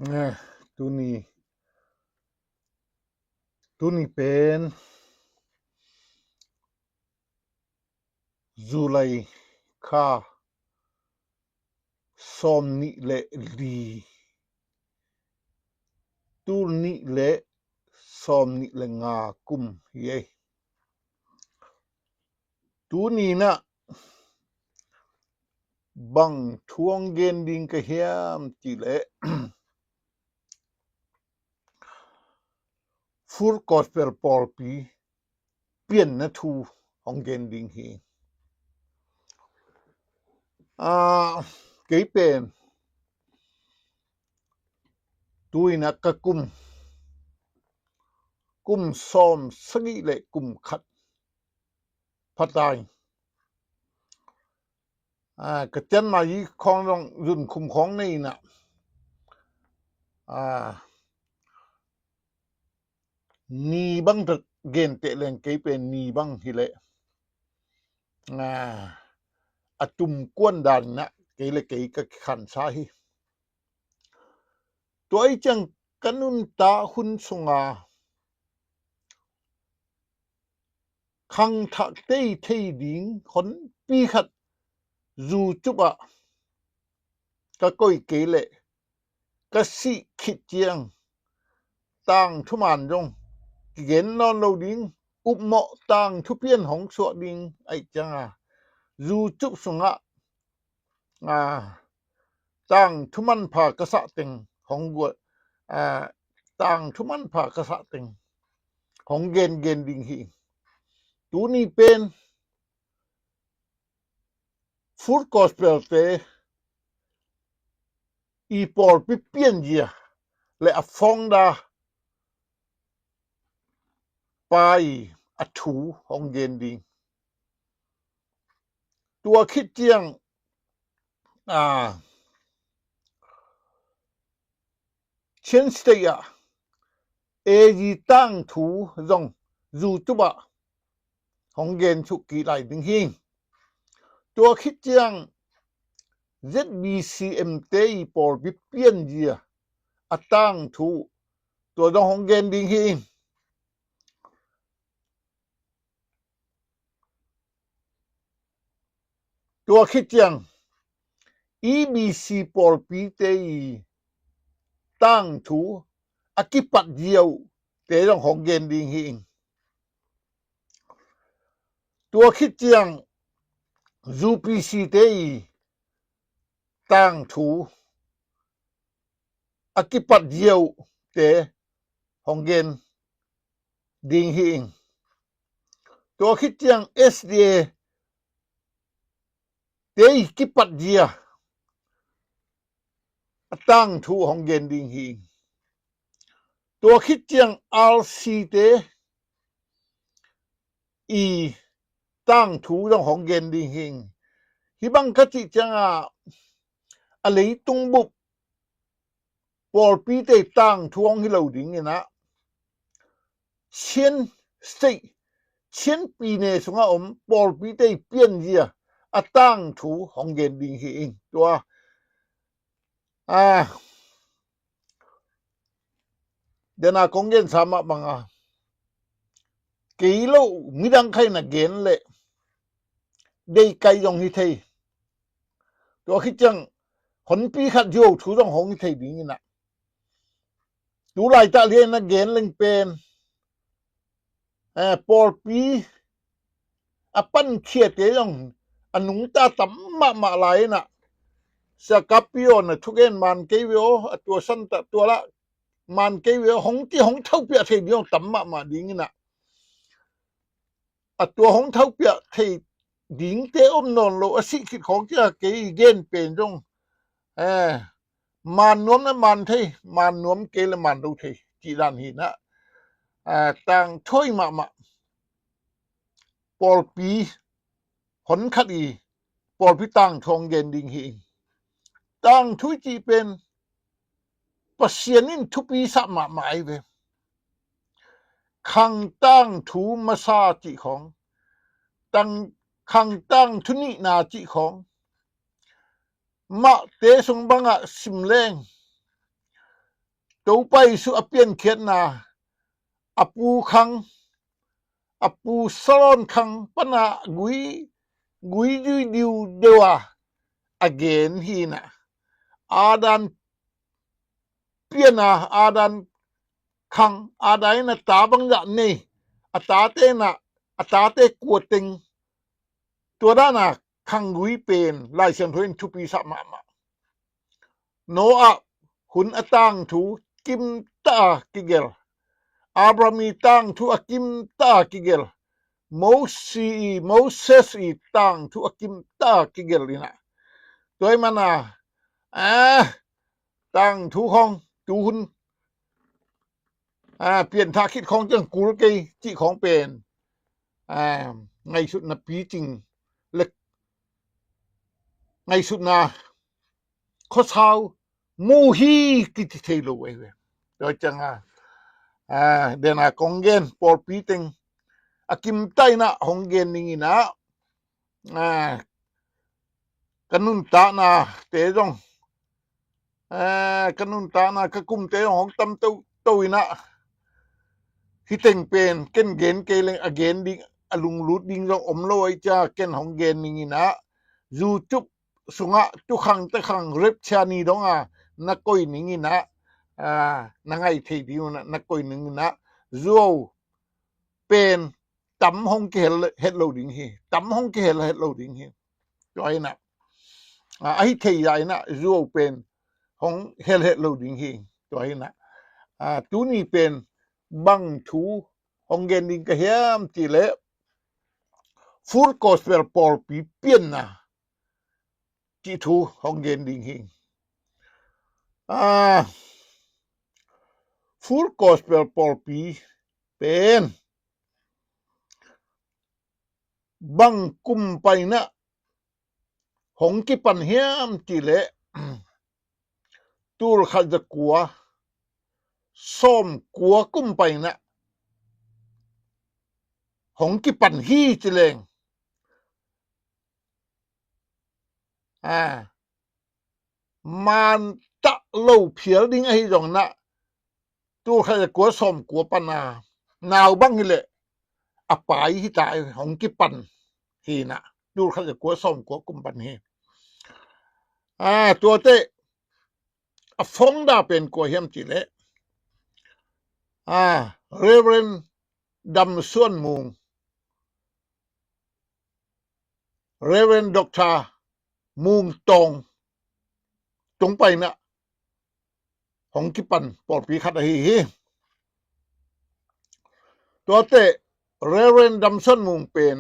ตัวนี้เป็นจุไลค่าสมนิเลลีตัวนี้เลสมนิเลงากุมเยตัวนี้นะบังทวงเกนดิงกะเฮียมจิเลฟูร์กอสเปลปอลปีเปลี่ยนนะทูของเกนดิงฮีเกยเป็นตุยนะกะกุมซ้อมสกิเลกุมขัดพัดไดกะจันมายีของรองรุ่นคุมของนี่นะนีบังตะเกนเตะแรงเกยเป็นนีบังฮิเลจุมกวนดันนะเกยเลเกยกะขันซาฮิตัวไอจังกะนุนตาหุนสุงาคังทะเตยเทดิงคนปีขัดจูจุบะกะก้อยเกยเลกะสิขิดเจียงต่างทุมานจงเกนนอนโลดิงอุบเหมาะต่างทุเพียนของสวดิงไอจังจูจุบสุงะต่างทุมันภากะสะเต็งของบัวต่างทุมันภากะสะเต็งของเกนดิงฮีตัวนี้เป็นฟูร์กอสเปลเตอีปอลปิเปียนเจียและอฟองดาไปอถูของเกนดิงตัวคิดเจียงเช่นสเตียเอจีตั้งถูจงจูจุบะของเกนชุกีไหลดิงฮิงตัวคิดเจียง ZBCM เตอีปอลปิเปียนเจียตั้งถูตัวดองของเกนดิงฮิงตัวคิดเจียง EBC ปอลปีเตอีตั้งถูอกิปัดเดียวเตดองของเกนดิงฮิงตัวคิดเจียง UPC เตอีตั้งถูอกิปัดเดียวเตของเกนดิงฮิงตัวคิดเจียง SDA เตอีกิปัดเดียตั้งถูของเกนดิงฮิงตัวคิดเจียง RC เตอีตั้งถูของเกนดิงฮิงฮิบังคติจังอะไรตุงบุบปอลปีเตตั้งถูของฮิโลดิงนี่นะเช่นสเตเช่นปีเนสงอมปอลปีเตเปลี่ยนเจียตั้งถูของเกนดิงฮิงตัวเดนากงเกนสามะบังกิโลมิดังไข่นะเกนเลเดไกยองฮิเทตัวคิดจังคนปีขัดโยถูต้องของฮิเทดิงนะดูหลายตะเลียนนะเกนเล็งเป็นปอลปีปั้นเขียดเตยองอนุงตาตัมมะหลายนะสกับปิโอนะทุกเอ็นมันเกวิโอตัวสันตะตัวละมันเกวิโอของที่ของเท่าเปียเทเดียวตัมมะดิงนะตัวของเท่าเปียเทดิงเตอมนอนโลสิคิดของจะเกยเกนเป็นจงมันนวมนะมันเทมันนวมเกลมันดูเทจีดันหินะต่างถ้วยมะปอลปีผลคดีปอลพิตั้งทองเกนดิงหิงตั้งทุยจีเป็นปะเสียนินทุปีสะมะหมายเวคังตั้งถูมาซาจิของตั้งคังตั้งทุนินาจิของมะเตสงบังสิมแรง ตูไปสุอเปียนเขียนนาอปูคังอปูสลอนคังปนะกุยจุยดิวเดวา again ฮีนะอาดันเปียนาอาดันคังอาไดนะตาบังยะนี่อตาเตนะอตาเตกวติงตัวดานะคังกุยเป็นไลเซนเพิ่นทุปีสะมะมะโนอะหุนอตังทูกิมตากิเกลอาบรามีตังทูอกิมตากิเกลโมเสสอีตังทูอกิมตากิเกลนี่นะตัวมันน่ะตังทูของตูหุนเปลี่ยนท่าคิดของจังกูเกยจิของเป็นในสุดนะปีจริงเล็กในสุดนะข้อเท้ามูฮีกิติเทโลเว้ยโดยจังเดนะกองเกนปอลปีติงอากิมไตนะฮองเกนนี่นะกันุนตานะเตจงกันุนตานะกะกุมเตของตำตุยนะที่เต็งเป็นเก้นเกนเกเลงอเกนดิอลุงลุดดิงจงอมโลยจ้าเก้นของเกนนี่นะจูจุบสุงะตุขังตะขังเรบชานีดงนักก้อยนี่นะนังไอเทดิวนะนักก้อยนึงนะจูเป็นตำห้องเกลเฮ็ดโลดิงฮีตำห้องเกลเฮ็ดโลดิงฮีจอยนะไอ้เทยายนะจูเป็นห้องเฮ็ดโลดิงฮีจอยนะตูนี่เป็นบังทูห้องเกนดิงกะเฮียมติเลฟูลกอสเปลปอลปีเปียนนะจิทูห้องเกนดิงฮีฟูลกอสเปลปอลปีเป็นบังกุมไปนะหงกิปันเฮียมติเลตูลขัดกัวส้มกัวกุมไปนะหงกิปันฮีจิเลงมันตะโลเพียดิงไอ้จงนะตูลขัดกัวส้มกัวปนานาวบังนี่แหละอปายที่ตายหงกิปันฮีนะตูลขัดกัวส้มกัวกุมปันฮีตัวเตฟงดาเป็นกัวเฮียมจิเลเรเวนดำส่วนมุงเรเวนด็อกเตอร์มุงตรงไปนะของกิปันปอดปีขัดฮีตัวเตเรเวนดำส่วนมุงเป็น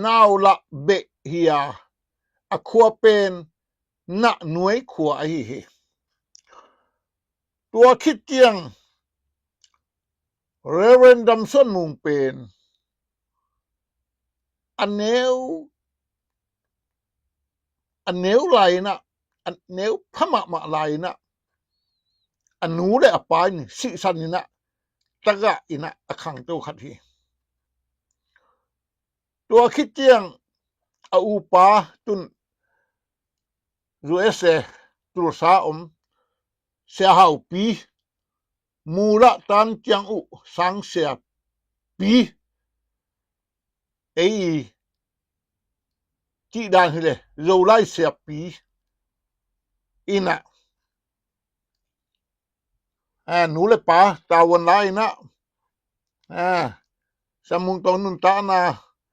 นาวละเบเฮียอคัวเป็นนะหน่วยขัวฮีตัวคิดเจียงเรเวนดำส่วนมุงเป็นอันเนวไหลนะอันเนวพะมะไหลนะอันหนูได้อปายนี่สิสันนี่นะตะกะอินะอคังตัวขัดฮีตัวคิดเจียงอูปาตุนรูเอเซตุลสาอมเสียหาวปีมูละตันเจียงอุสังเสียปีจีดานเลยโรไลเสียปีอินะหนูเลยปาตาวันไลนะสมุงตองนุนตานะ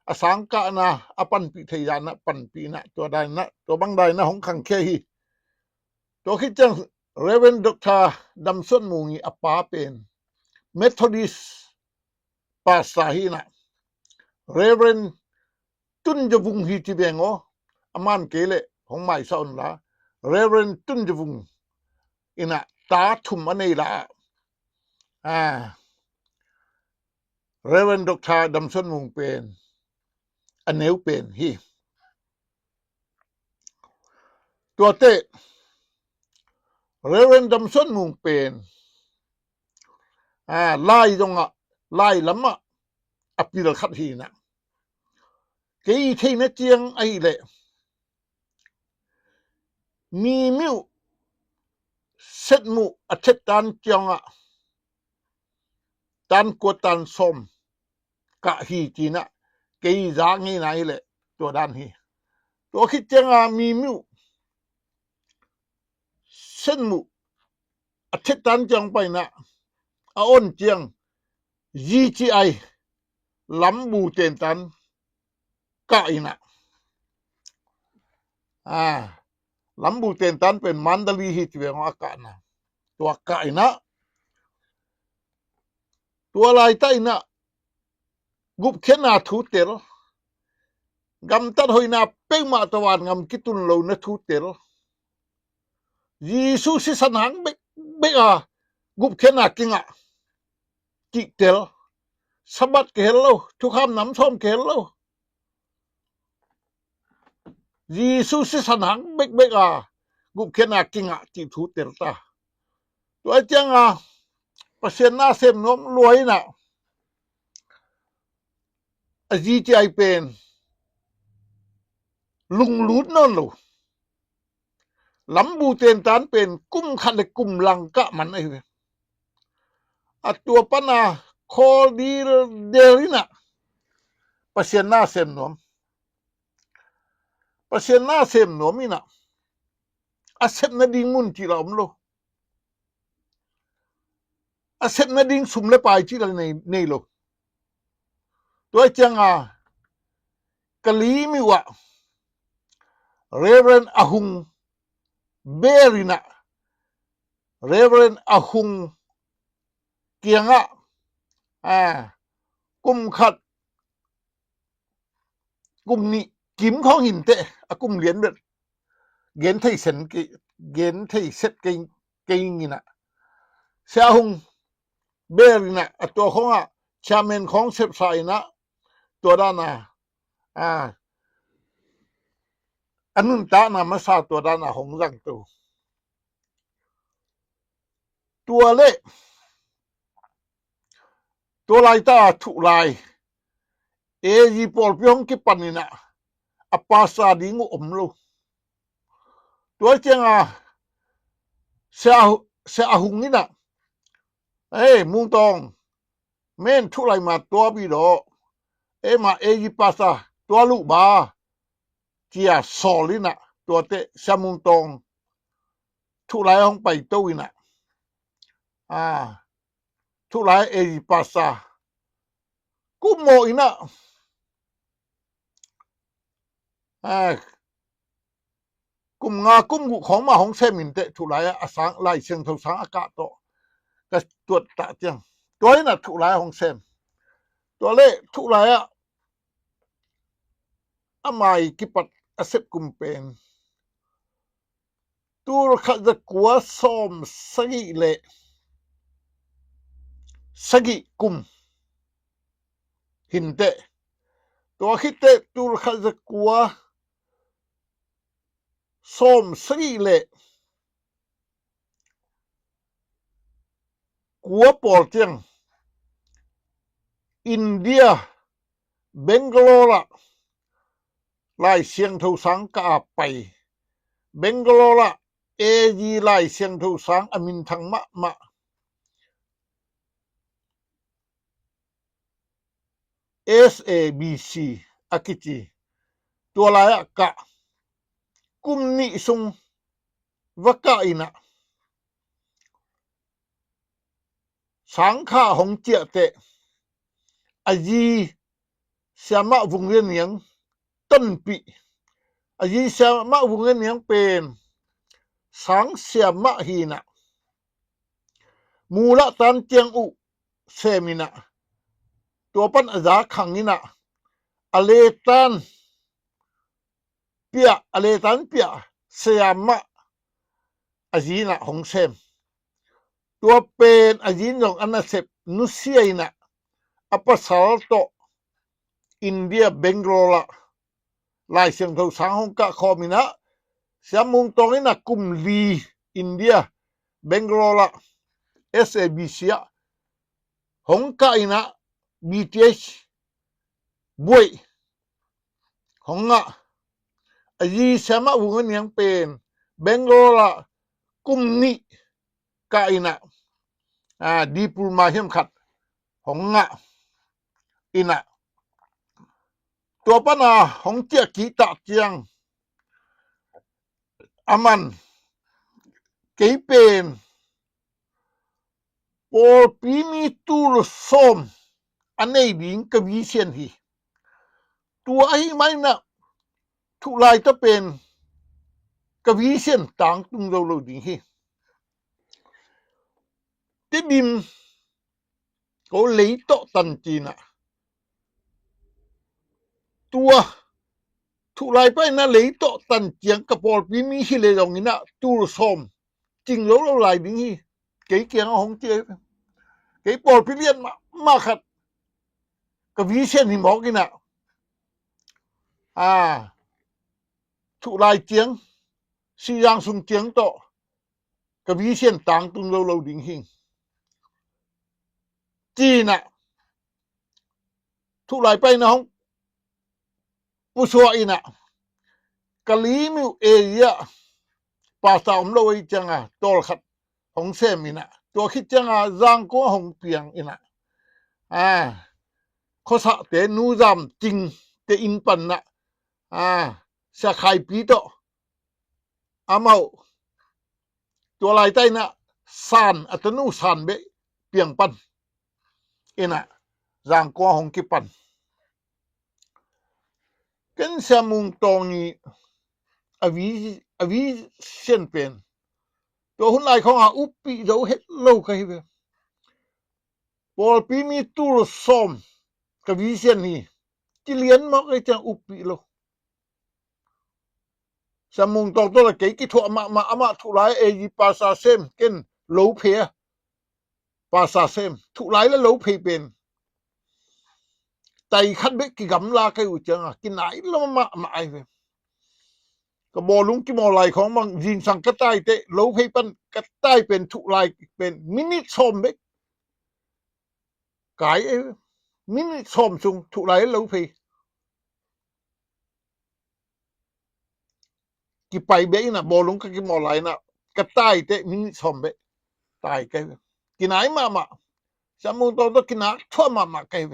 อสังกะนะอปันปิทยานะปันปีนะตัวใดนะตัวบังใดนะของขังเคฮีตัวคิดจังเรเวนด็อกเตอร์ดำส่วนมุงอปาเป็นเมทอดิสปาสาฮีนะเรเวนตุนจวุงฮีติเบงโออมันเกเลของไม่ซอนละเรเวนตุนจวุงอินะตาทุมอันนี้ละเรเวนด็อกเตอร์ดำส่วนมุงเป็นอันเนวเป็นฮีตัวเตเรเวนดำส่วนมุงเป็นไล่ตรงไล่ลำอปีละขัดฮีนะเกยเทนะเจียงไอ้เลยมีมิว เสร็จมุอัจตันจังตันกวตันสมกะฮีจีนะเกยจางงี้ไหนแหละตัวด้านฮีตัวคิดจังมีมิวเส้นมุอัจตันจังไปนะอ้นจัง GGI ลำบูเตนตันกะอีนะลำบูเตนตันเป็นมันดลีฮิตเวงอากาศนะตัวกะอีนะตัวลายใต้นะกุบเข็นาทูเตลกำตัดหอยนาเป้งมาตะวันงำกิตุนโลนะทูเตลยีซูสิสันหังเบกุบเข็นากิงกิเตลสะบัดเกลโลทุกคำน้ำส้มเกลโลยีซูสิสันหังเบกุบเข็นากิงจิทูเตลตาตัวจังเปอร์เซ็นต์หน้าเซมน้มรวยนะGGI เป็นลุงลูดนั่นโลลำบูเตนตานเป็นกุ้มคันกุ้มลังกะมันไอ้ตัวปนาคอดีเดรินะเปอร์เซ็นต์หน้าเซมน้มเปอร์เซ็นต์หน้าเซมน้มนี่นะเซมนาดิงมุนที่เราโลเซมนาดิงสุมเลปายที่เราในโลตัวจังกะลีมิวะเรเวรนอะฮุงเบรินะเรเวรนอะฮุงเกียงกุมขัดกุมนี้กิมของหินเตะกุมเหรียญเบ็ดเกณฑ์ไทยเซ็นเกณฑ์ไทยเซ็ตเกงนี่นะเสียฮุงเบรินะตัวของชาเมนของเซฟไซนะตัวด้านอันนั้นตานะมาซาตัวด้านหงรังตัวเละตัวลายตาทุลายจีปอลเปียงกิปันนี่นะปาซาดิงอมโลตัวเจงเสียหุงนี่นะมุงตองเม่นทุลายมาตัวบิโดมาจีปาซาตัวลูกบาเจียสอลินะตัวเตสมุงตองทุลายห้องไปตัวนะทุลายจีปาซากุมโมอีนะกุมกุมกุของมาของเซมินเตทุลายสังไล่เชียงทุสังอากาศโตก็ตัวตะเจียงตัวนี้นะทุลายของเซมตัวเล่ทุลายไม่กิปัดเซบกุมเป็นตัวขัดกัวส้มสกิเล่สกิกุมหินเตตัวคิดเตตัวขัดกัวส้มสกิเล่กัวปอลเจียงอินเดียเบงกาโลละไล่เชียงทุสังกาไปเบงกาโลละจีไล่เชียงทุสังอมินทังมะSABC อากิจิตัวลายกะกุมนิสุงวะกะอินะสังฆาหงเจียเตจีเสียมะวงเวียนเหนียงต้นปีจีเสียมะวงเวียนเหนียงเป็นสังเสียมะฮีนะมูละตันเจียงอุเซมินะตัวปันอาจาขังนี่นะอเลตันเปียเสียมะจีนะหงเซมตัวเป็นจีนของอันนาเซปนุเซียนะปัสสาวะโตอินเดียเบงโกลาลายเสียงทุสังหงกะคอมินะเสียมุงตรงนี้นะกุมลีอินเดียเบงโกลา SABC หงกะอินะ BTH บวยหงจีเสียมะวงเนียงเป็นเบงโกลากุมนี้ กะอินะดีปูมาเฮียมขัดของงะอินะตัวปนาของเจียกีตะเจียงอามันเกเป็นโอปีมีตูรส้มอันนี้ดิงกวีเชียนฮีตัวไอ้ไม่นะทุกลายจะเป็นกวีเชียนต่างตุงเราดิงฮีติดิมก็เลยโตตันจีนะตัวทุกลายไปนะเลยโตตันเจียงกับปอลปีมีฮิเลตรงนี้นะตูรส้มจริงเราลายดิงฮีเก๋เกียงของเจียเก๋ปอลปีเลียนมาขัดกวีเชียนหิมอกกินะทุกลายเจียงสียางสุงเจียงโตกวีเชียนต่างตุงเราดิงหิงจีน่ะทุกลายไปนะของผู้ชัวอินะกะลีมิวเอียปาสามเราไว้จังตอลขัดของเซมินะตัวคิดจังจางกัวหงเปียงอินะข้อสะเตนูจำจริงเตอินปันนะสะไข่ปีโตอาเมาตัวลายใต้นะสานอัตนูสานเบเปียงปันอินะจางกัวหงกิปันกันสมุงตองนี้อวีเช่นเป็นตัวหุ่นลายของอุปปีเราเฮ็ดโลกให้เว้ปอลปีมีตูรส้มกวีเช่นนี้ที่เลียนมอกไอ้จังอุปปีโลสมุงตองตัวละเกกิทั่วมาทุหลายเอยิปาซาเซมเก้นโลเพปาซาเซมทุหลายแล้วโลเพเป็นไตคันเบกิกำลาไกอุจังกินไหนแล้วมาไอ้เว้ก็บอลุงกิมอลายของมังยินสังกะใต้เตโลเพปันกะใต้เป็นทุลายเป็นมินิซอมเบกกายมินิซอมซุงทุลายโลเพกิไปเบกนะบอลุงกิมอลายนะกะใต้เตมินิซอมเบกตายไกกินไหนมาสมุงตอกินหาทั่วมาไกเว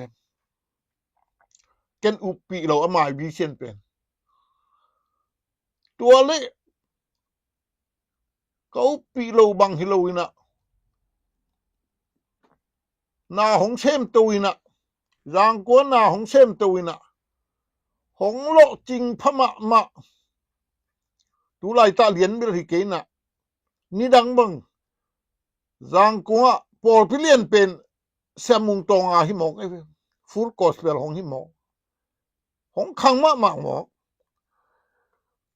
เกันอุปปีเราอมาวิเชียนเป็นตัวเล็กก็อุปปีเราบังฮิโลวินะนาหงเชมตุวินะจางกัวนาหงเชมตุวินะหงโลจริงพมาตุลายตาเหรียญเบริเกนะนี่ดังบังจางกัวปอลพิเลียนเป็นเสมุงตองหิมอกไอ้ฟูลกอสเปลของหิมอกของขังมากหมอ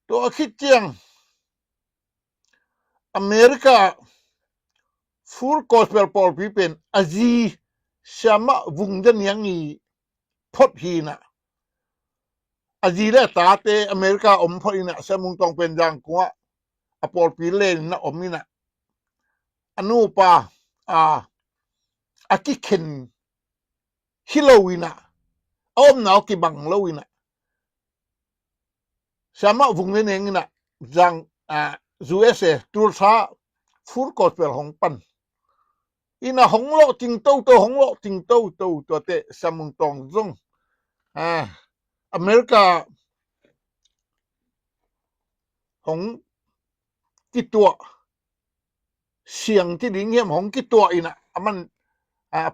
ตัวคิดเจียงอเมริกาฟูลกอสเปลปอลปีเป็นอาจีชามะวุงจันยังงีพดฮีนะอาจีและตาเตอเมริกาอมพอดีนะเสมุงตองเป็นจางกัวอปอลปีเลนนะอมนี่นะอนุปาอากิเคนฮิโลวินะอมหนาวกิบังโลวินะชามะวุงเนงนะจังUSA ตัวซาฟูลกอสเปลของปันอินะหงโลจิงโตหงโลจิงโตตัวเตสมุงตองซงอเมริกาหงกี่ตัวเสียงที่ดิงเหี้ยมหงกี่ตัวอีนะมัน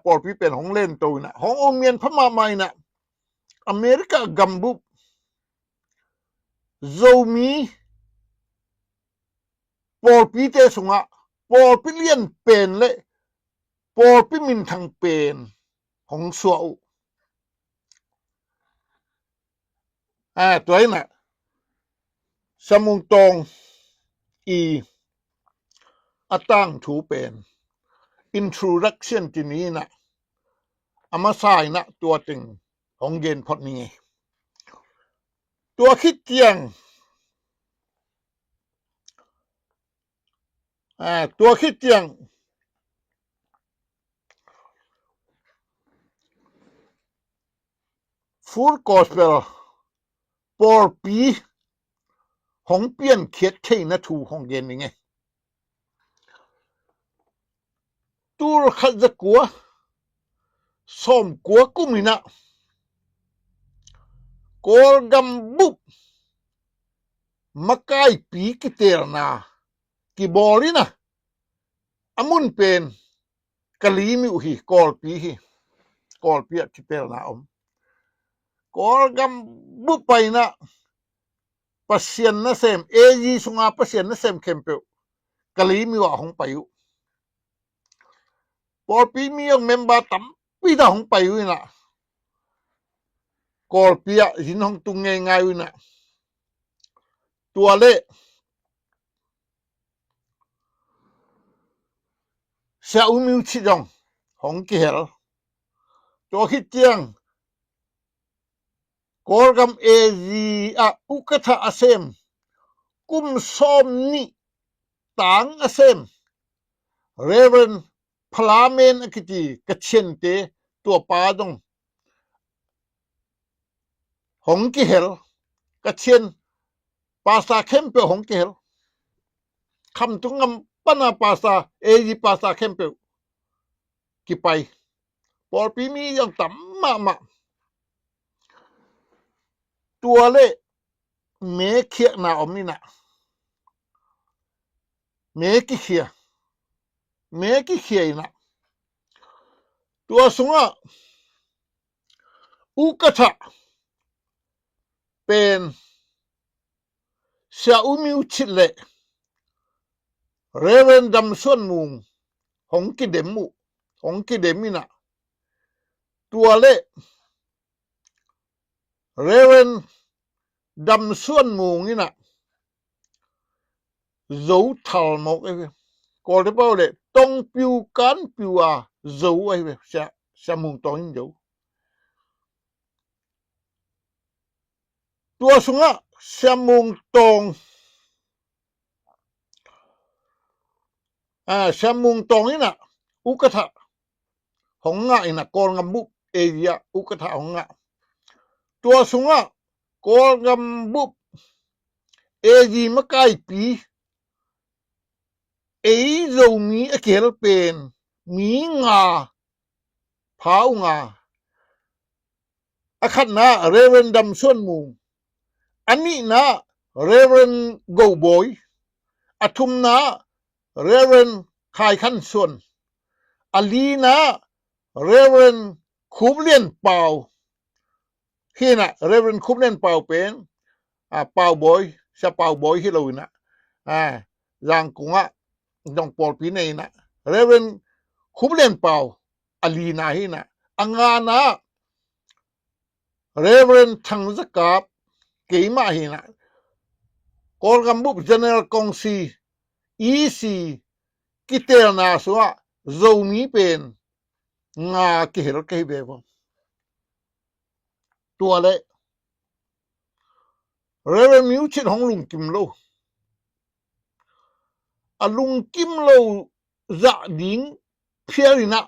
ปอลปีเป็นหงเล่นตัวนะหงโอเมียนพม่าใหม่นะอเมริกากัมบุโซมีปอลปีเตสุงะปอลปีเลียนเป็นเลยปอลปีมินทางเป็นของสัวตัวนี้นะสมุงตองตั้งถูเป็น introduction ที่นี้นะอามาใส่นะตัวตึงของเย็นพอดนี้ตัวคิดเจียงตัวคิดเจียงฟูลกอสเปลปอลปีของเปลี่ยนเขียดเทนะถูของเย็นนี่ไง tur khat za kwa som kwa kumina kor gam bup makai pi kiterna ki borina amun pen kalimi uhi kol pi hi kol pi kiterna kor gam bup paina pasien na sem eji sunga pasien na sem kempe kalimi wa hong payu kol pi mi yang member tam pi da hong payu na kol pi jin hong tung ngai ngai na tua le sa umiu chi dong hong ki hel to khit chiang kol gam eji ukatha asem kum som ni tang asem Reverend Palamen akiti kachente tua pa dong hong ki hel kachen pasa kempe hong ki hel kham tungam pana pasa eji pasa kempe ki pai por pi mi yang tam ma tua le me khia na omina me ki khia ina tua sunga ukatha pen sia umiu chile Reverend Damson mung hong ki demina tua le Reverend Damson mung ina dấu thal mok ai ko de bao le tong piu kan piu dấu ai sa mung tong dấu tua sunga sa mung tong ina ukatha honga ina kol ngambu area ukatha honga tua sunga kol ngambu eji makai pi zo mi akel pen mi nga phau nga akhat na Reverend Damson mung ani na Reverend Go Boy athum na Reverend Khai Khan Son ali na Reverend Khublen Pau hina Reverend Khublen Pau pen Pau Boy sa Pau Boy hi lo na yang kunga dong pol pi nei na Reverend Khublen Pau ali na hina anga na Reverend Thang Zakap keima hina kol gambu General Kongsi EC kiter na suwa zomi pen nga ki hel ke bebo tua le Reverend Miu Chit Hong Lung Kim Lo alung kim lo za ding phierina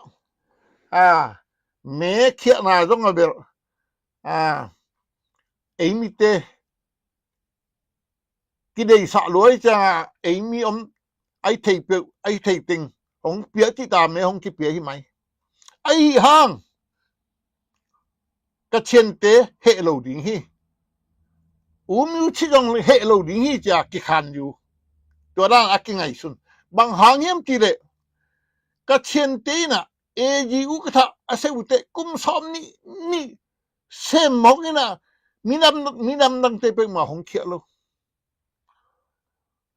me khia na dong abel emite kidei sa loi cha emi ai thei ting hong pia ti ta me hong ki pia hi mai ai hang ka chen te he lo ding hi miu chi dong he lo ding hi cha ki khan yu to dang akingai sun bang hangyam ti le ka chen te na eji ukatha asewute kum som ni sem mok ina minam nang te pe ma hong khia lo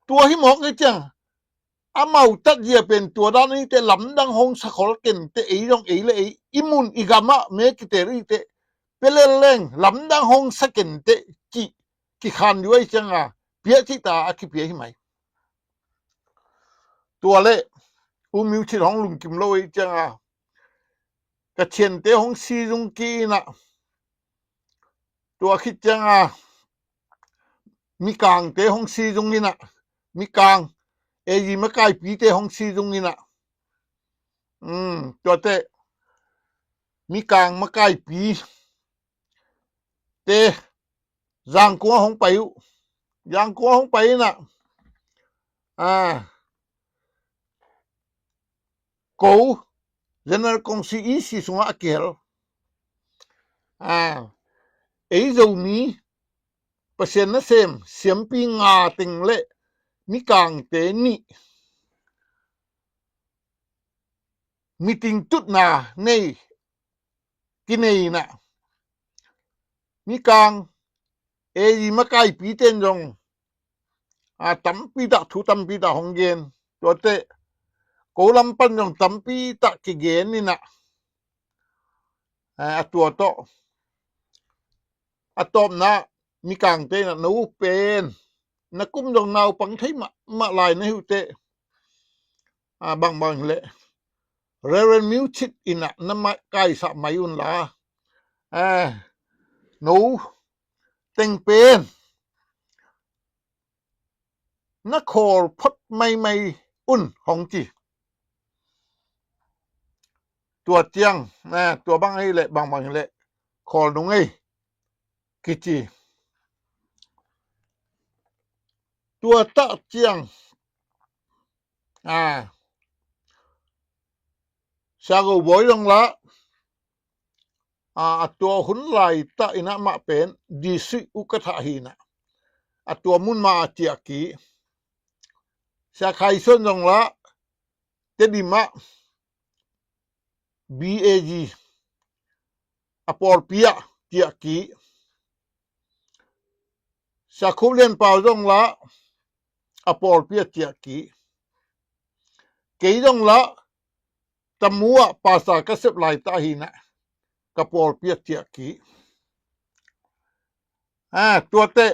tua hi mok cái chang amau tat dia pen tua dan ni te lam dang hong sa khol ken te ei dong ei le imun igama me ki te ri te peleleng lam dang hong sa ken te ki khan yu ai chang pia chi ta ki pia hi mai tua le miu chi hong lung kim lo ai chang ka chen te hong si jung ki na tua khit chang mi kang te hong si jung ni na mi kang eji makai pi te hong si jung ni na tua te mi kang makai pi te giang ko hong pai na Kou General Kongsi isi sunga akel. Ei zo mi pasien na sem siampi nga ting le mi kang te ni meeting tut na nei kinei na mi kang e makai pi ten jong tampi da thu tampi da honggen to te ko lam pan jong tampi ta ki gen ni na to to atom na mi kang te na no pen na kum jong nau pang thai ma lai na hu te bang le Reverend Music ina na ma kai sa mayun la no teng pen na khol phot mai un hong chi tua chiang tua bang ai le bang le khol nung ai ki chi tua ta chiang sa go boy long la tua hun lai ta ina ma pen di si u ka tha hi na tua mun ma chia ki sa khai son jong la te di ma BAG apor pia chia ki sa khublen pau jong la apor pia chia ki ke jong la tamua pasa ka sep lai ta hi na ka por pia chia ki tua te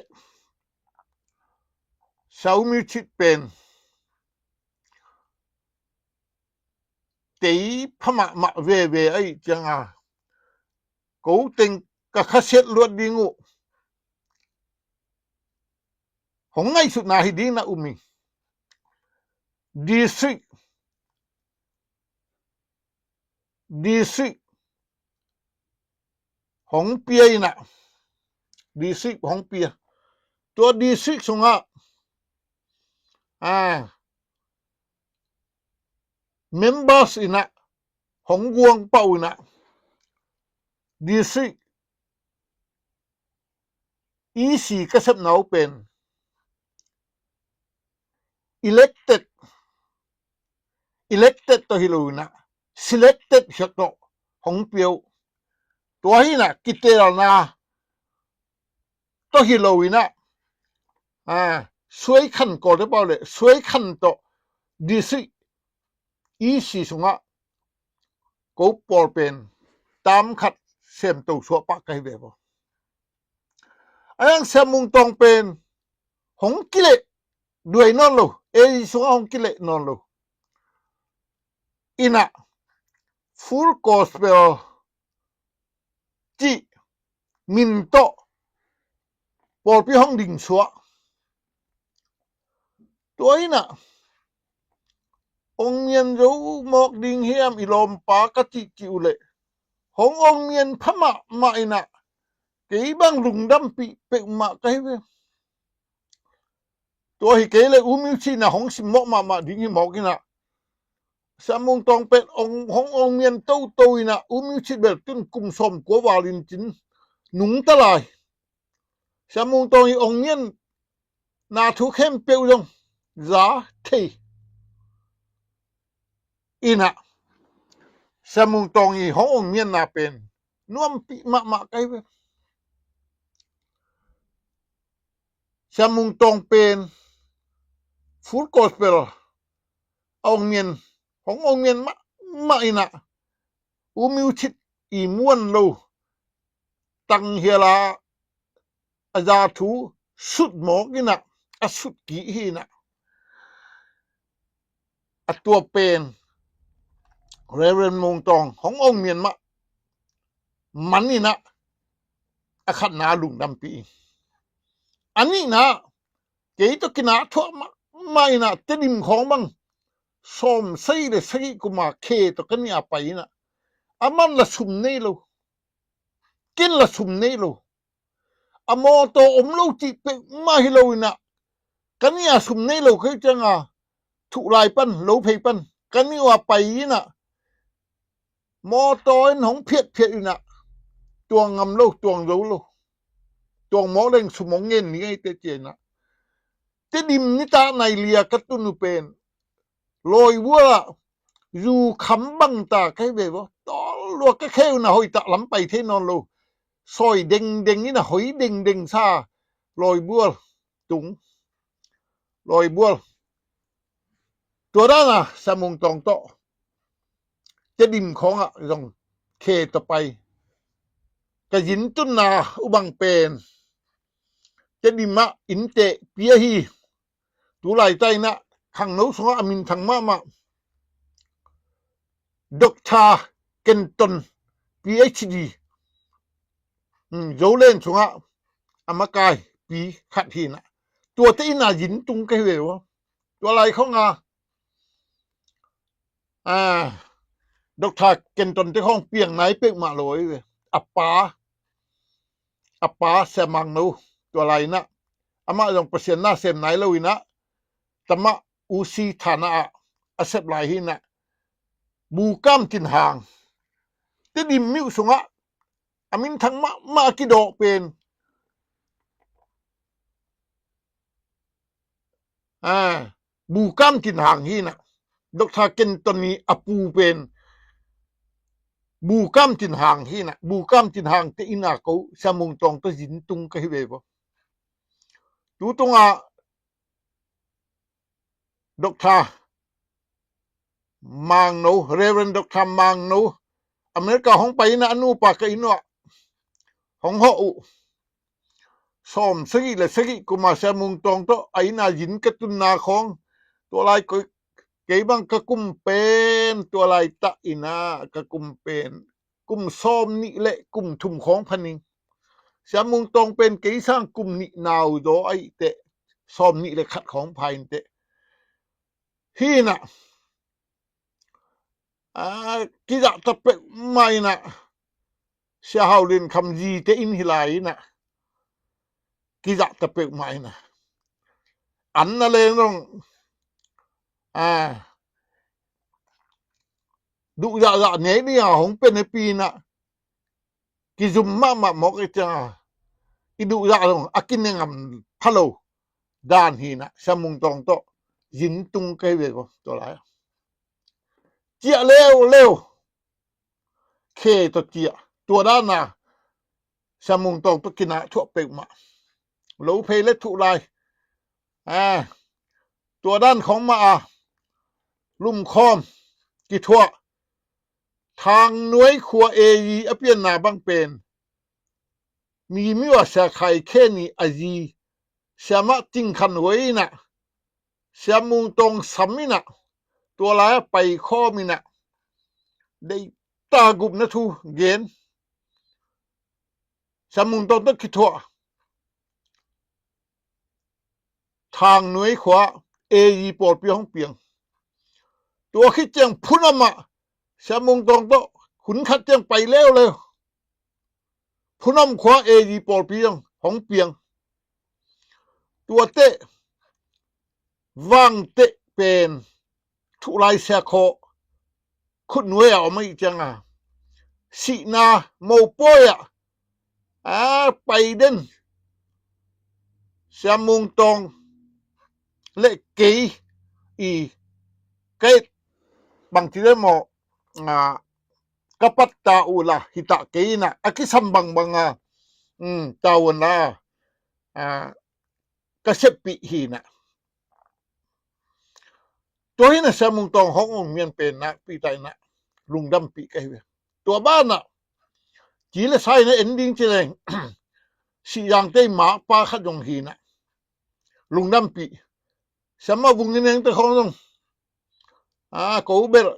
sau mi chit pen te phama ma ve ai chang ko ting ka khaset luat dingu hong ngai su na hi ding na umi district hong pia ina district hong pia tua district sunga members ina hong guang pau ina district isi kasap nau pen elected to hiluna selected hyato hong piao tua hina kitera na to hilowina suai khan ko de pau le suai khan to district isi sunga ko por pen tam khat sem to so pa kai ve bo ayang samung tong pen hong kile duai non lo e sunga hong kile non lo ina full gospel chi min to por pi hong ding suwa to ina ong mien zo mok ding hiam ilom pa ka chi chi ule hong ong mien phama ma ina ke bang lung dam pi pe ma kai ve to hi ke le umi chi na hong sim mo ma ding hi mo kina samung tong pet hong ong mien to ina umi chi bel tun kum som ko walin chin nung ta lai samung tong hi ong mien na thu khem pe long za thei ina samung tong hi hong ong mien na pen nuam pi ma kai ve samung tong pen full gospel ong mien hong ong mien ma ina umi chit i muan lo tang hiala aza thu sut mo kina asut ki hina atua pen Reverend Mong Tong hong ong mien ma manina akhat na lung dam pi ani na ke to kina tho ma ina tedim khong bang som sei le sei kuma khe to kania pai na aman la sum nei lo kin la sum nei lo amo to lo chi pe ma hi lo ina kania sum nei lo ke changa thu lai pan lo phei pan kani wa pai na มอตอยหงเพียดอยู่น่ะตัวงำโลกตัวรู้โลตัวหมอเร่งสมองเงินนี่ไอ้เตเจนะจะดิมนิตาในเลียกตุนุเป็นลอยวัวอยู่คำบังตาใครเวตอลัวก็แค่น่ะหอยตะลำไปเทนอนโลซอยเด้งนี่น่ะหอยเด้งซาลอยบัวตุงลอยบัวตัวนั้นน่ะสมุงตองโตจะดิมของอ่ะต้องเคต่อไปกะยินตุนนาอุบังเป็นจะดิมะอินเตเปียฮีตุไลใจนะขังโนสงอามินทังมาดอกชาเกนตน PhD โจเล่นสงอาอมากายปีขัดทีนะตัวที่น่ายินตุงกะเววตัวอะไรเขางาดอกชาเกนตนที่ห้องเปียงไหนเปกมาเลยเว้ยอัปปาเสมังนูตัวอะไรนะอามาลองเปอร์เซ็นต์หน้าเซมไหนแล้ววินะตมะอูซีฐานะอาเซบไหลหินะบูกัมจินหางที่ดิมมิวสงะอามินทังมากิโดเป็นบูกัมจินหางหินะดอกทาเกนตอนนี้อปูเป็นบูกัมจินหางหินะบูกัมจินหางที่อินาเขาสมุงตองตัวยินตุงกะฮิเวบดูตรงดอกทามังโนเรเวนดอกทามังโนอเมริกาห้องไปนะอนุปากอินวะห้องห่อซ้อมสกิและสกิกุมาสมุงตองโตไอนายินกะตุนนาของตัวลายก็เกบังกะกุมเป็นตัวลายตะอินากะกุมเป็นกุมซ้อมนี่แหละกุมทุมของพนิงสมุงตองเป็นเกสร้างกุมนี่นาวโดไอเตะซ้อมนี่แหละขัดของภายเตะที่น่ะกิจะตะเปกไม่น่ะเสียหาวเรียนคำยีเตอินหิไลน่ะกิจะตะเปกไม่น่ะอันนั่นเลยต้องดูyaเนี่ยนี่หงเป็นในปีน่ะกิจุมมาหมอกจังอีดูyaต้องอากินงำพะโลด้านหีน่ะสมุงตองโตยินตุงไกเวบ่ตัวหลายเจียเร็วเคตัวเจียตัวด้านน่ะสมุงตองตกินะทั่วเปกมาโลเพเลทุลายตัวด้านของมาลุ่มคอมกิทั่วทางหน่วยครัวเอยีอเปียนนาบังเป็นมีมิวสาไข่แค่นี้อยีสามารถจิงคันไว้น่ะสมุงตองสัมมินะตัวลายไปข้อมินะได้ตากุบนะทูเกนสมุงตองตกิทั่วทางหน่วยขวาเอยีปอดเปียงเปียงตัวคิดจังพุนมะสมุงตองโตขุนคัดจังไปแล้วพุนขวาเอยีปอดเปียงของเปียงตัวเตะวางเตะเป็นทุไลเสียโคคุณหน่วยเอาไม่จังสินาโมโปยไปเด่นสมุงตองเลเกอีเกบางทีได้หมอกะปัตตาอุลาหิตะเกนะอคิสัมบังบังตาวันลากะเสปิหีนะตัวนี้นะสมุงตองห้องเมียนเป็นนะปีไตนะลุงดำปีไกเวตัวบ้านน่ะจีละไซนะเอ็นดิ้งเจงสิอย่างเตหมาปาขัดยงหีนะลุงดำปีสมมาบุงเงินแต่ของต้องกูเบล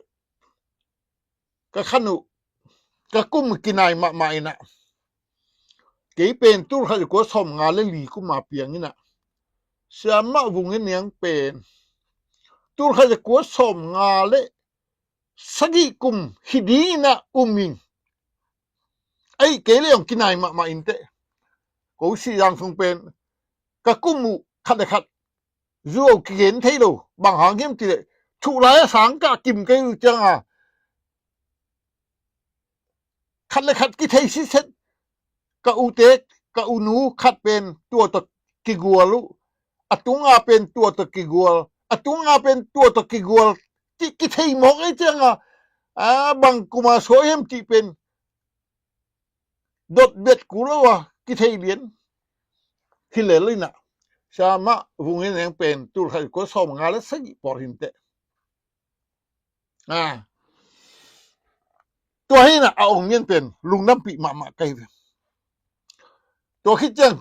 กะขันุกะกุมกินายมาไม่นะเก๋เป็นตู้ขัดกัวสมงานเล่นหลีกุมาเปียงนี่นะสมมาบุงเงินเป็นตู้ขัดกัวสมงานเล่สกิกุมฮิดีนะมิงไอ้เก๋เลยองกินายมาอินเตกูสิยังคงเป็นกะกุมุขัดรูเขียนให้ดูบางหางเข้มติเลยทุลายสังกะกิมกันจัง คัดเลยคัดกิเทสิเสร็จกะอูเตกกะอูหนูคัดเป็นตัวตะกิกัวลุอะตุงอาเป็นตัวตะกิกัวอะตุงอาเป็นตัวตะกิกัวกิเทหมอกไอ้จังบังกุมาโซเฮมติเป็นดดเบ็ดกูแล้วว่ากิเทเลียนที่เหลือเลยนะชามะวุงเองเป็นตุลไคก็สอมงาและสกิปอร์หินเตตัวให้น่ะเอาองค์เงี้ยเป็นลุงน้ำปีมาไกลตัวคิดจัง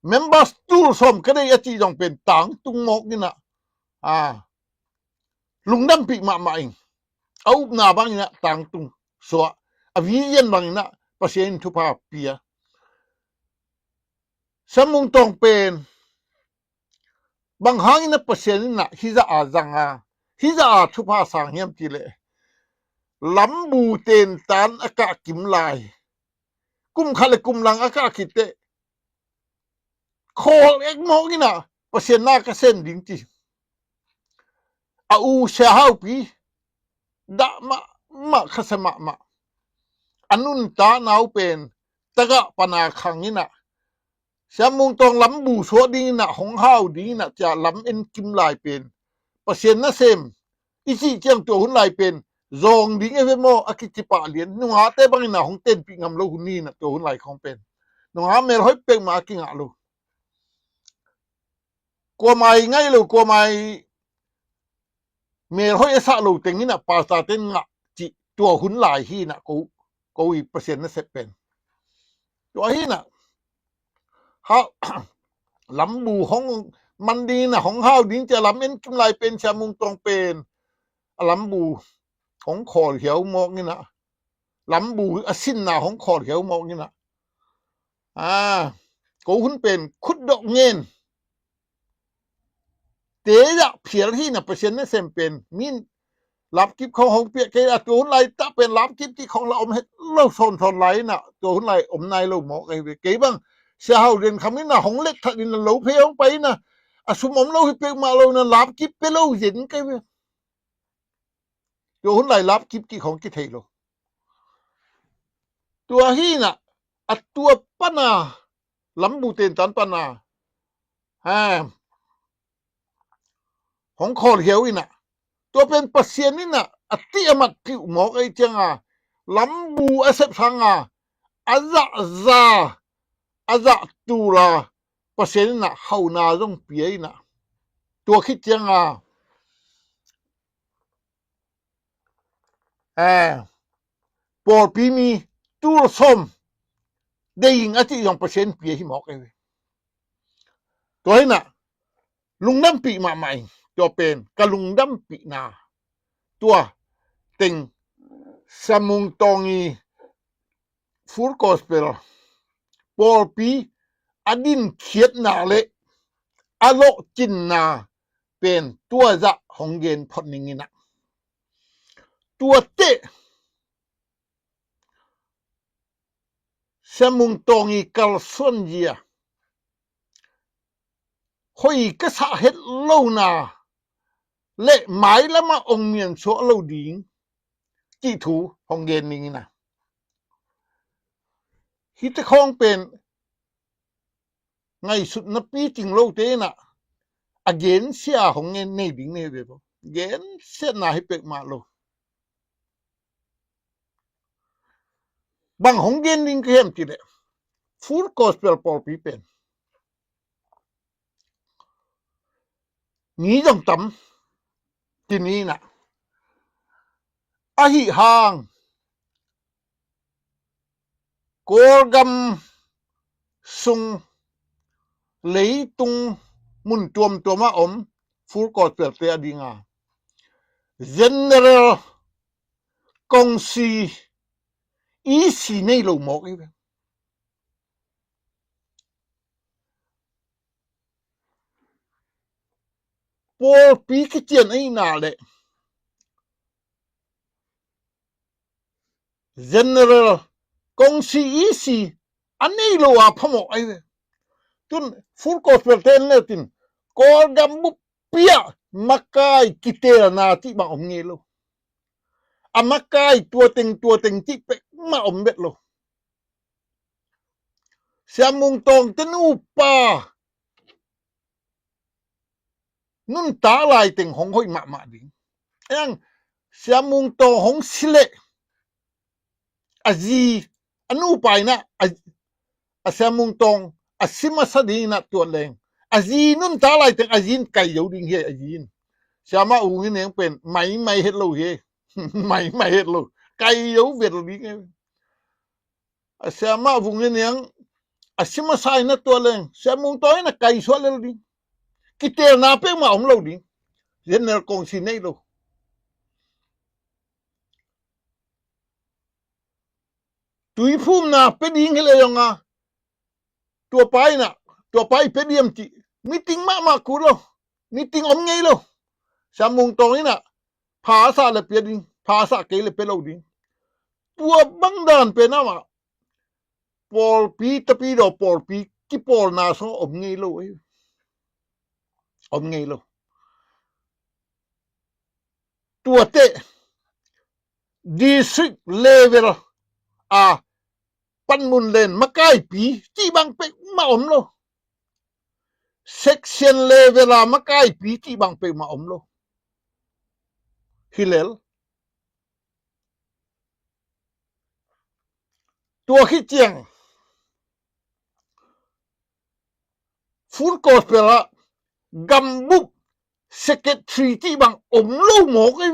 เมมเบอร์ตุลสอมก็ได้จีจงเป็นต่างตุงหมอกนี่นะลุงน้ำปีมาเองเอาหน้าบางนี่นะต่างตุงสัวอวิเย็นบางนี่นะประเสนทุพาเปียสมุงตรงเป็นบางครั้งนะประเสนนะฮิจะจังฮิจะทุพาสังเฮียมทีเลยลำบูเตนตานอากากิมลายกุมขะเลกุมลังอากาคิเตโคเอกมอกนี่นะประเสนนากะเส้นดิงจิอูเชาฮาปีดะมะขะสมะมะอันนุนตานาวเป็นตะกะปนาคังนี่นะสมุงตรงลำบูโสดีนะหงฮาวดีนะจะลำเอ็นกิมลายเป็นประเสนนะเซมอีจิเจียงตัวหุ่นลายเป็นซองดิงเอเวโมอากิจิปะเลียนนุงาเตบังนะหงเต้นปิงามโลหุ่นนี่นะตัวหุ่นลายของเป็นนุงาเมลห้อยเปงมากิงอะโลกัวไมไงโลกัวไมเมลห้อยสะโลเต็งนี่นะปาซาเต็งงะจิตัวหุ่นลายฮีนะกูอีเปอร์เซ็นต์นะเซเป็นตัวฮีนะฮาลำบูของมันดีนะของฮาวดิงจะลำเอ็นกิมลายเป็นชามุงตรงเป็นลำบูของขอเขียวมอกนี่นะลำบูอสินนาของขอเขียวมอกนี่นะกูหุ่นเป็นคุดดอกเงินเตะเพียรที่นะเปอร์เซ็นต์นั่นเซมเป็นมินรับกิบของหงเปียกเกะตัวหุ่นไหลตะเป็นรับกิบที่ของเราอมเฮ็ดเราโซนไหลน่ะตัวหุ่นไหลอมในเราหมอกไอ้เกบังเสียเฮาเรียนคำนี้นะหงเล็กถ้าดินเราเพลงไปนะสมอมเราให้เปียกมาเรานะรับกิบไปเราเห็นไกตัวหุ่นไหลรับกิบที่ของกิเทโลตัวฮีน่ะตัวปะนาลำบูเตนตันปะนาของคอเขียวอีน่ะตัวเป็นเปอร์เซ็นต์นี่น่ะติอมัดที่หมอกไอ้จังลำบูอเซปซังอาซาตูลาเปอร์เซ็นต์น่ะเฮานาจงเปียน่ะตัวคิดจังปอปีมีตูลสมได้ยิงที่ยองเปอร์เซ็นต์เปียที่หมอกไอ้ตัวนี้น่ะลุงน้ำปีมาใหม่ตัวเป็นกะลุงน้ำปีนาตัวเต็งสมุงตองีฟูร์กอสเปลปอปีอดินเขียดนาเลอโลจินนาเป็นตัวจะของเย็นพอนิงินะตัวเตสมุงตองอีกัลซอนเยียคอยกษะเฮ็ดโลนาเละหมายแล้วมาองเมียนโซโลดิงจิถูของเย็นนี้นะฮิตคองเป็นไงสุดนับปีจริงโลเตนะเกนเสียของเงินในดิ่งในเว็บเกนเสียนาให้เป็กมาโลบางของเกนดิ่งเข้มจีเดฟูลกอสเปลปอลปีเป็นนี้ต้องจำที่นี้นะหิหางโกกำซุงไหลตุงมุนตัวมาฟูลกอสเปลเตียดิงgeneral กงซีอีสีในโลหมอกอีกปอปีกเจียนไอ้นาเลย general กงซีอีสีอันนี้โลพะหมอกไอ้ตุนฟูลกอสเปลเตนเลยตินกอดำบุเปียมักไก่กิเตอร์นาที่มาเงี้ยโลมักไก่ตัวเต็งที่เป็กมาเบ็ดโล เสียมุงตองตะนูป่านุ่นตาลายเต็งหงห้อยมะดิงยังเสียมุงตองหงสิเลอาจีอนูไปนะอาเสียมุงตองอาซิมาสดีนะตัวแรงอาจีนุ่นตาลายเต็งอาจีนไก่อยู่ดิงเฮอาจีนเสียมาอุ้งนี่เป็นไม่เฮ็ดโลเฮไม่เฮ็ดโลไก่อยู่เวดดิงเสียมาอุ้งนี่อาซิมาไซนะตัวแรงเสียมุงตองนะไก่สวเลดิกิเตนาเปมาอมโลดิเย็นเนลกงสิเนโลตุยภูมินาเปดิงเฮเลยงาตัวไปนะตัวไปเปดิมจิมีติงมากูโลมีติงอมไงโลสามุงตรงนี้น่ะภาษาละเปียดิงภาษาเกลเปโลดิงตัวบังดานเปนะมาปอลปีตะปีดอปอลปีกิปอลนาซออมไงโลอมไงโลตัวเตdistrict level ปันมุนเลนมาใกล้ปีที่บางเปมาอมโล section level มาใกล้ปีที่บางเปมาอมโลฮิเลลตัวขี้เจียงฟูลโกสเปละกัมบุก secretary ที่บางอมโลหมอกไอ้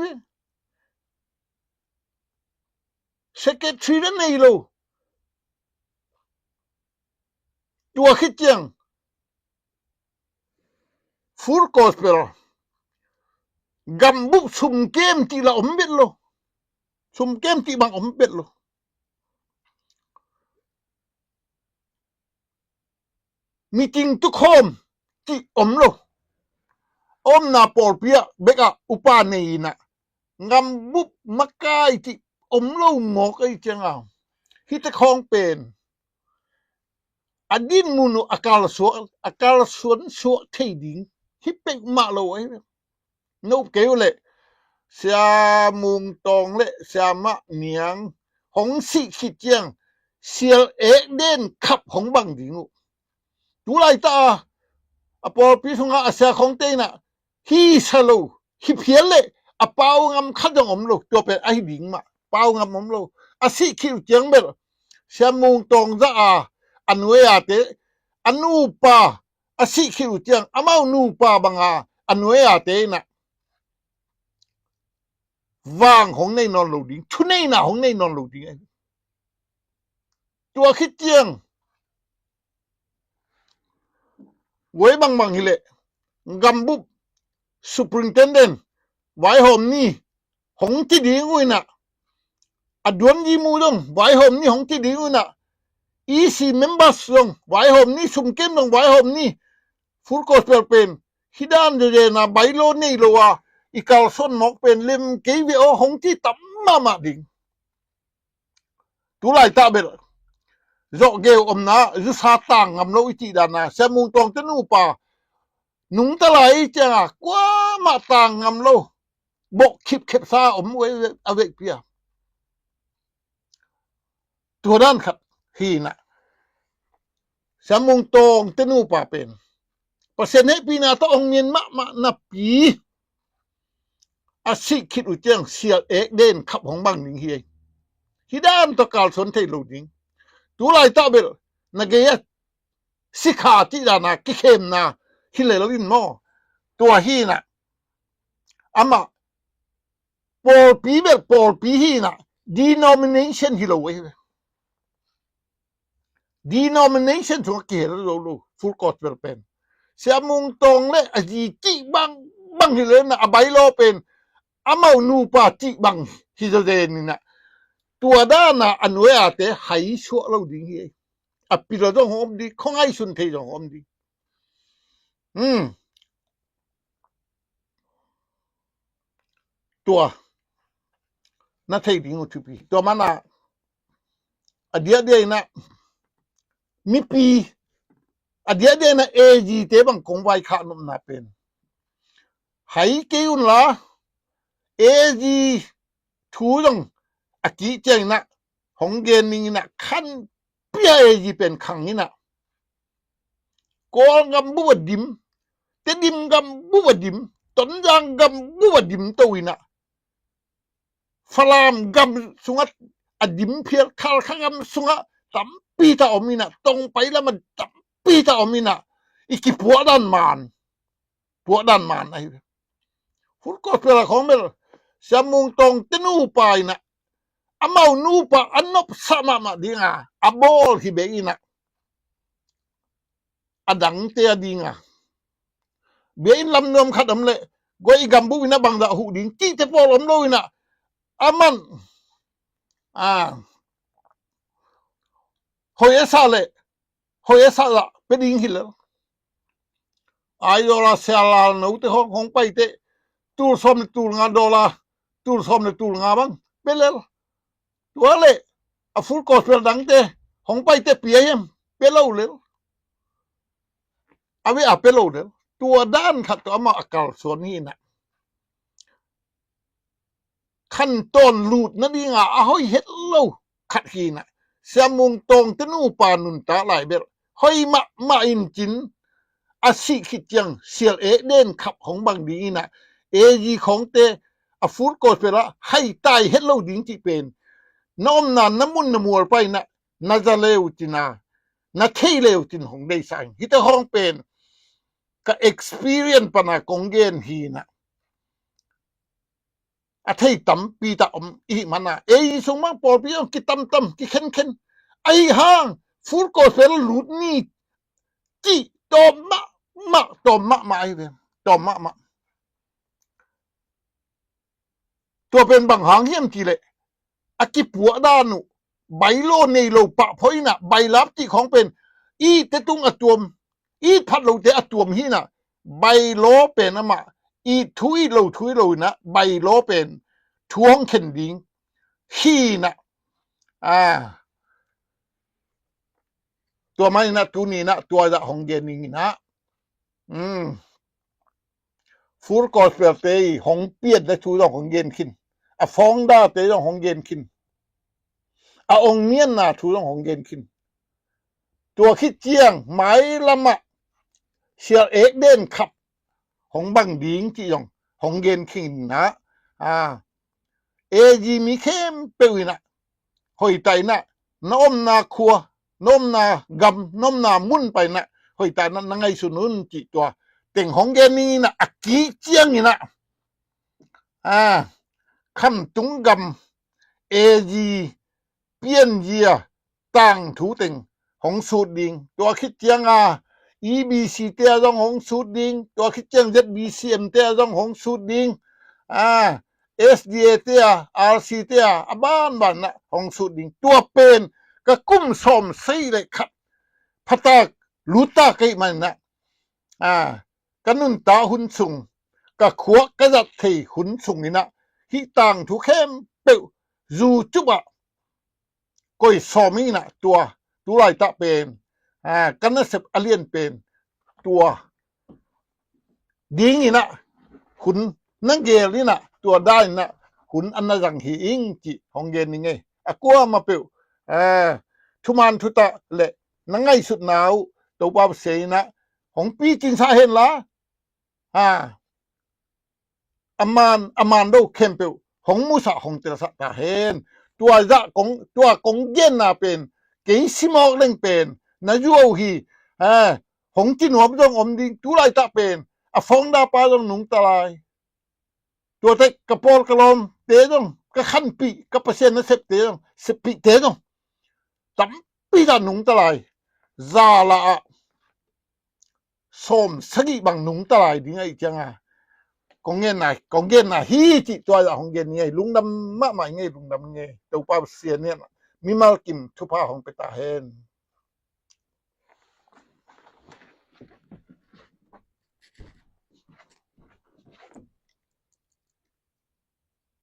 secretary นั่นไงโลตัวขี้เจียงฟูลโกสเปละกัมบุกซุ่มเกมที่ละอมเบ็ดโลซุ่มเกมที่บางอมเบ็ดโลมีจริงทุกคนที่อมโลอมนาปอลเปียเบกะอุปานีนะงำบุบมะกายที่อมโลหมอกไอ้เจ้าฮิตคองเป็นอดินมุนุอากาลสวนสวเทดิงฮิเป็กมาโลไอ้นูเกวเลยเสียมุงตองเลยเสียมะเนียงหงสิขิเจียงเสียเอกเด่นขับของบังดิงดูไรตาปอลปีสงอาเสียของเตน่ะฮีสโลฮิเพียเลยเปางำคัดอมโลตัวเป็นไอ้ดิงมาเปางำอมโลสิขิวเจียงเบลเสียมุงตองจะอันเวียเตอนูปาสิขิวเจียงเมานูปาบังอันเวียเตน่ะวางของในนอนโลดิงชุในน่ะของในนอนโลดิงตัวคิดเจียงไว้บางฮิเลกัมบุบsuperintendent ไว้หอมนี่ของที่ดีงุยน่ะดวนยีมูดงไว้หอมนี่ของที่ดีงุยน่ะ EC members ดงไว้หอมนี่ซุ่มเกมดงไว้หอมนี่ฟูลโกสเปลเป็นฮิดานเจนะไบโลนี่โลวาอีกาลซอนหมอกเป็นเลมเกวิโอของที่ตัมมาดิงตุไลตาเบลโจเกวอมนะยุสาตังอำโลอิติดานะเสมุงตองตนูปานุงตะไหลจ้ากว่ามาตังอำโลบกคิบเข็บซาอมไว้อเวกเปียตัวด้านครับฮีนะเสมุงตองตนูปาเป็นเปอร์เซ็นต์ให้ปีนาตองเนียนมะนับปีสิคิดอุเจียงเสียเอกเด่นขับของบังดิงเฮียฮิดานตะกาลสนเทโลดิงตุไลตาเบลนะเกยสิขาติดานะกิเข้มนะฮิเลลินมอตัวฮีนะมาปอลปีเบลปอลปีฮีนะ denomination ฮิโลเว denomination ตัวเกลโลฟูลกอสเปลเป็นเสียมุงตองเลยจีจิบังฮิเลนะไบโลเป็นเมานูปาจิบังฮิโซเดนี่นะตัวด้านอันเวียเตให้ชั่วเราดิงเฮปิโลจงหอมดีของไอ้สุนเทจงหอมดีตัวน่าเทดิงอุทุปีตัวมันเดียนะมีปีเดียนะเอจีเตบังคงไว้ขานุมนาเป็นให้เกี่ยวละเอจีทูจงกิเจงนะของเกนนี่นะขั้นเปียเอจีเป็นขังนี่นะ กองำบุวดิมเตดิมกำบุวดิมตนยังกำบุวดิมตวินะฟลามกำสุงะอดิมเพียคาลขังสุงะตัมปีตาอมินะตรงไปแล้วมันตัมปีตาอมินะอีกผัวด้านมานไอ้ฟุตก็เปล่าของเมลสมุงตรงตนูไปนะอามานูปะอันนบสมามาดิงาอาบอลฮิเบอินะอดังเตียดิงาเบียนลำนมขัดอำเลกวยกัมบุวินะบังดาหูดิงจีเตปอลอมโลวินะอามันโฮเอซาละเป็นดิงฮิลอายอลาเซลาโนเตของไปเตตูสอมตูงาดอลาตูสอมตูงาบังเป็นเลตัวเลอฟุลกอสเป็นดังเตของไปเตเปียมเป็นเลาเลอาเวอเป็นเลาเลตัวด้านขัดตัวมาอากาศส่วนนี้นะขั้นต้นลูดนั่นเองห้อยเฮ็ดเลาขัดฮีนะสมุงตรงตนูปานุนตาหลายเบลห้อยมาอินจินอาศิคิดยังเสียเอเด่นขับของบางดีนะเอจีของเตอฟุลกอสเป็นละให้ตายเฮ็ดเลาดิงจิเป็นน้อมนานน้ำมุนน้ำมัวไปนะน่าจะเลวจินาน่าเที่เลวจินของได้สั่งฮิตห้องเป็นก็ experience ปนากงเกนฮีนะอาทิตย์ตั้มปีตาอมอีมันนะเอ้ยสมมาปอปีกิตั้มกิเข็นไอ้ห้างฟูลก็เป็นหลุดนี่จีตอมมาไอ้เว้ยตอมมาตัวเป็นบางหางเหี้ยมจีเลยอากิปัวด้านุใบโลในโลปะพอยน่ะใบลับที่ของเป็นอีเตตุงอตวมอีพัดโลเตอตวมฮีน่ะใบโลเป็นอะมาอีทุยโลนะใบโลเป็นทวงเข็นดิงฮีน่ะตัวมันนะตัวนี้นะตัวจะของเย็นนี่นะฟูลกอสเปเตยของเปียดและทูของเย็นขึ้นฟองดาเตยของเย็นขึ้นองเมียนน่ะทูของเย็นขึ้นตัวคิดเจียงหมายละมะเชียเอกเด่นขับของบังดิงที่ของเย็นขึ้นนะเอจีมีเข้มเปวินะหอยไตนะน้อมนาครัวน้อมนากำน้อมนามุ่นไปนะหอยไตนั้นนังไงสุนุนจิตัวเต่งของเย็นนี้นะอักกีเจียงนี่นะคำตุงกำเอจีเปียนเยียต่างถูเต่งของสูตรดิงตัวคิดเจียงEBC เตียจงของสูตรดิงตัวคิดเจียง ZBCM เตียจงของสูตรดิงSDA เตีย RC เตียบ้านนะของสูตรดิงตัวเป็นก็กุ้มสมซีเลยครับพัตตาลูตาไกมันนะกันนุนตาหุนสุงก็ขวกระจัดเทหุนสุงนี่นะฮิต่างถูเข้มเปิวจูจุบะก้อยสอมีนะตัวไรตะเป็นกันนะเสพอเลียนเป็นตัวดิงนี่นะขุนนังเกลนี่นะตัวได้นะขุนอันนะจังหิอิงจิของเย็นนี่ไงกัวมาเปิวทุมันทุตะเละนังไงสุดหนาวตัวปาเสยนะของปีจริงสาเห็นละอามานโดเข้มเปิวของมุสะของเตระสะตาเห็นตัวกงเย็นน่ะเป็นเกยสิมอกเล่งเป็นนะยูเอาฮีของจินหัวบ่ต้องอมดิงตุไรตะเป็นฟองดาปาต้องหนุงตะลายตัวเตกระปอลกะลอมเตต้องกะคันปีกะเปอร์เซ็นต์นะเสพเตต้องเสพปีเตต้องตำปีตาหนุงตะลายซาละส้มสกิบังหนุงตะลายดิไงจังกงเย็นน่ะฮีจิตัวของเย็นไงลุงดำมะใหม่ไงลุงดำไงตัวปาเสียเนี่ยมีมากิมทุพาของไปตาเห็น